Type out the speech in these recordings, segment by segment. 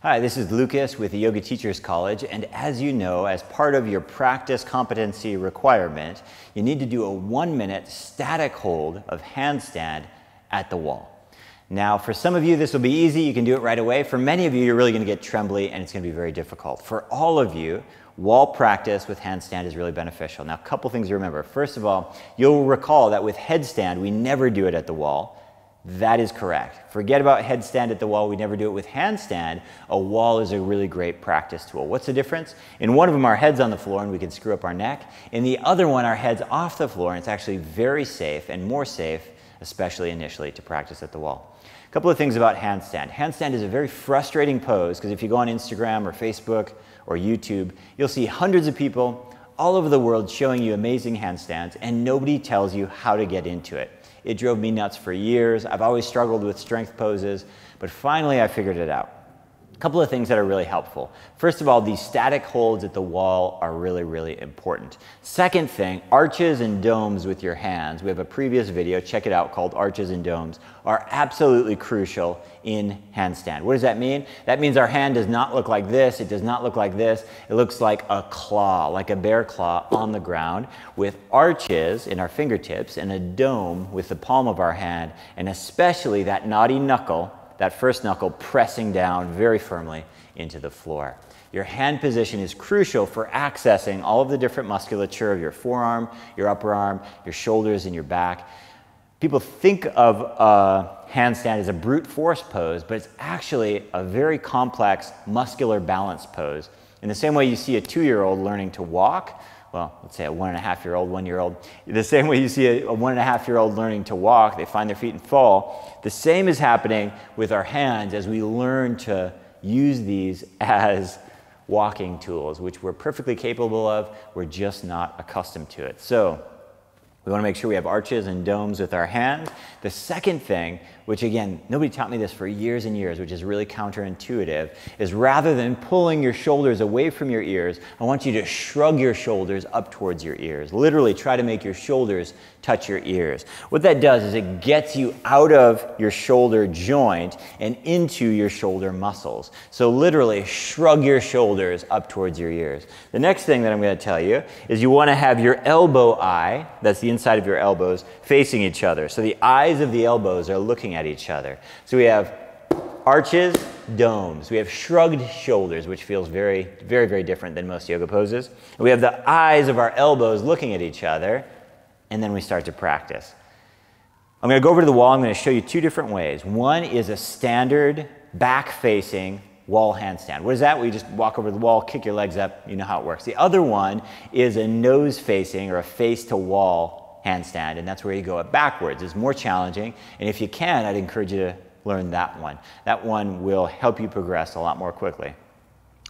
Hi, this is Lucas with the Yoga Teachers College, and as you know, as part of your practice competency requirement, you need to do a 1-minute static hold of handstand at the wall. Now, for some of you, this will be easy. You can do it right away. For many of you, you're really going to get trembly, and it's going to be very difficult. For all of you, wall practice with handstand is really beneficial. Now, a couple things to remember. First of all, you'll recall that with headstand, we never do it at the wall. That is correct. Forget about headstand at the wall. We never do it with handstand. A wall is a really great practice tool. What's the difference? In one of them, our head's on the floor and we can screw up our neck. In the other one, our head's off the floor and it's actually very safe and more safe, especially initially, to practice at the wall. A couple of things about handstand. Handstand is a very frustrating pose because if you go on Instagram or Facebook or YouTube, you'll see hundreds of people all over the world showing you amazing handstands and nobody tells you how to get into it. It drove me nuts for years. I've always struggled with strength poses, but finally I figured it out. A couple of things that are really helpful. First of all, these static holds at the wall are really, really important. Second thing, arches and domes with your hands. We have a previous video, check it out, called Arches and Domes, are absolutely crucial in handstand. What does that mean? That means our hand does not look like this. It does not look like this. It looks like a claw, like a bear claw on the ground with arches in our fingertips and a dome with the palm of our hand, and especially that naughty knuckle, that first knuckle pressing down very firmly into the floor. Your hand position is crucial for accessing all of the different musculature of your forearm, your upper arm, your shoulders, and your back. People think of handstand as a brute force pose, but it's actually a very complex muscular balance pose. In the same way you see a 2-year-old learning to walk, well, let's say a 1.5-year-old, 1-year-old, the same way you see a 1.5-year-old learning to walk, they find their feet and fall, the same is happening with our hands as we learn to use these as walking tools, which we're perfectly capable of, we're just not accustomed to it. So we want to make sure we have arches and domes with our hands. The second thing, which again, nobody taught me this for years and years, which is really counterintuitive, is rather than pulling your shoulders away from your ears, I want you to shrug your shoulders up towards your ears. Literally try to make your shoulders touch your ears. What that does is it gets you out of your shoulder joint and into your shoulder muscles. So literally shrug your shoulders up towards your ears. The next thing that I'm going to tell you is you want to have your elbow eye, that's the inside of your elbows, facing each other. So the eyes of the elbows are looking at each other. So we have arches, domes. We have shrugged shoulders, which feels very, very, very different than most yoga poses. We have the eyes of our elbows looking at each other, and then we start to practice. I'm going to go over to the wall. I'm going to show you 2 different ways. One is a standard back-facing wall handstand. What is that? We just walk over the wall, kick your legs up, you know how it works. The other one is a nose-facing or a face-to-wall handstand, and that's where you go up backwards. It's more challenging, and if you can, I'd encourage you to learn that one. That one will help you progress a lot more quickly.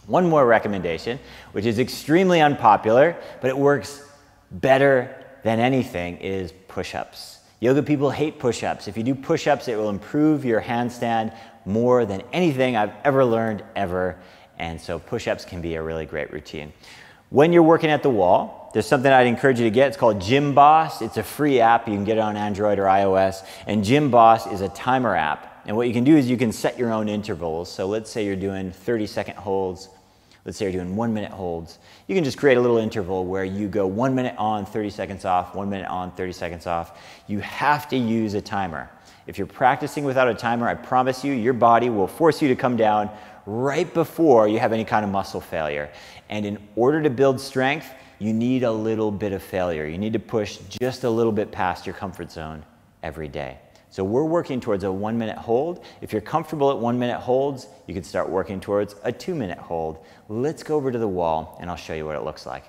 One more recommendation, which is extremely unpopular, but it works better than anything, is push-ups. Yoga people hate push-ups. If you do push-ups, it will improve your handstand more than anything I've ever learned, ever, and so push-ups can be a really great routine. When you're working at the wall, there's something I'd encourage you to get. It's called Gym Boss. It's a free app. You can get it on Android or iOS. And Gym Boss is a timer app. And what you can do is you can set your own intervals. So let's say you're doing 30-second holds. Let's say you're doing 1-minute holds. You can just create a little interval where you go 1 minute on, 30 seconds off, 1 minute on, 30 seconds off. You have to use a timer. If you're practicing without a timer, I promise you, your body will force you to come down right before you have any kind of muscle failure. And in order to build strength, you need a little bit of failure. You need to push just a little bit past your comfort zone every day. So we're working towards a 1-minute hold. If you're comfortable at 1-minute holds, you can start working towards a 2-minute hold. Let's go over to the wall and I'll show you what it looks like.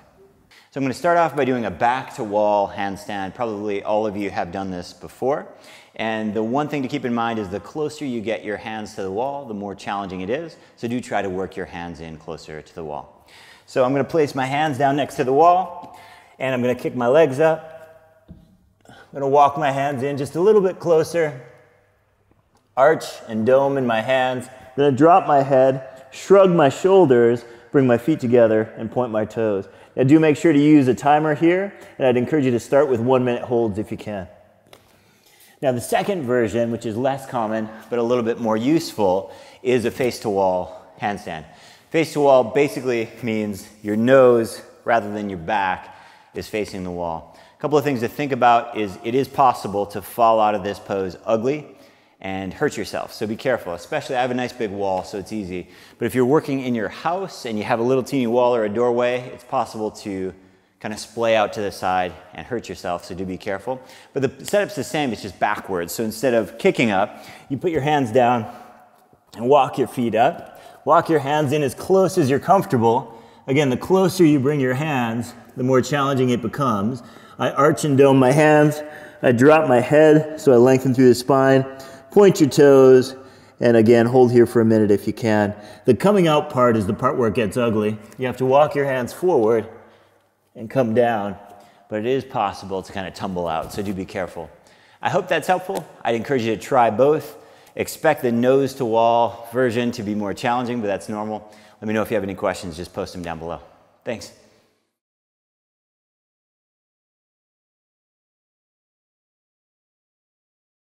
So I'm going to start off by doing a back-to-wall handstand. Probably all of you have done this before. And the one thing to keep in mind is the closer you get your hands to the wall, the more challenging it is. So do try to work your hands in closer to the wall. So I'm going to place my hands down next to the wall, and I'm going to kick my legs up. I'm going to walk my hands in just a little bit closer. Arch and dome in my hands. I'm going to drop my head, shrug my shoulders, bring my feet together, and point my toes. Now do make sure to use a timer here, and I'd encourage you to start with 1-minute holds if you can. Now the second version, which is less common but a little bit more useful, is a face-to-wall handstand. Face to wall basically means your nose, rather than your back, is facing the wall. A couple of things to think about is it is possible to fall out of this pose ugly and hurt yourself, so be careful. Especially, I have a nice big wall, so it's easy. But if you're working in your house and you have a little teeny wall or a doorway, it's possible to kind of splay out to the side and hurt yourself, so do be careful. But the setup's the same, it's just backwards. So instead of kicking up, you put your hands down and walk your feet up. Walk your hands in as close as you're comfortable. Again, the closer you bring your hands, the more challenging it becomes. I arch and dome my hands. I drop my head, so I lengthen through the spine. Point your toes, and again, hold here for a minute if you can. The coming out part is the part where it gets ugly. You have to walk your hands forward and come down, but it is possible to kind of tumble out, so do be careful. I hope that's helpful. I'd encourage you to try both. Expect the nose to wall version to be more challenging, but that's normal. Let me know if you have any questions, just post them down below. Thanks.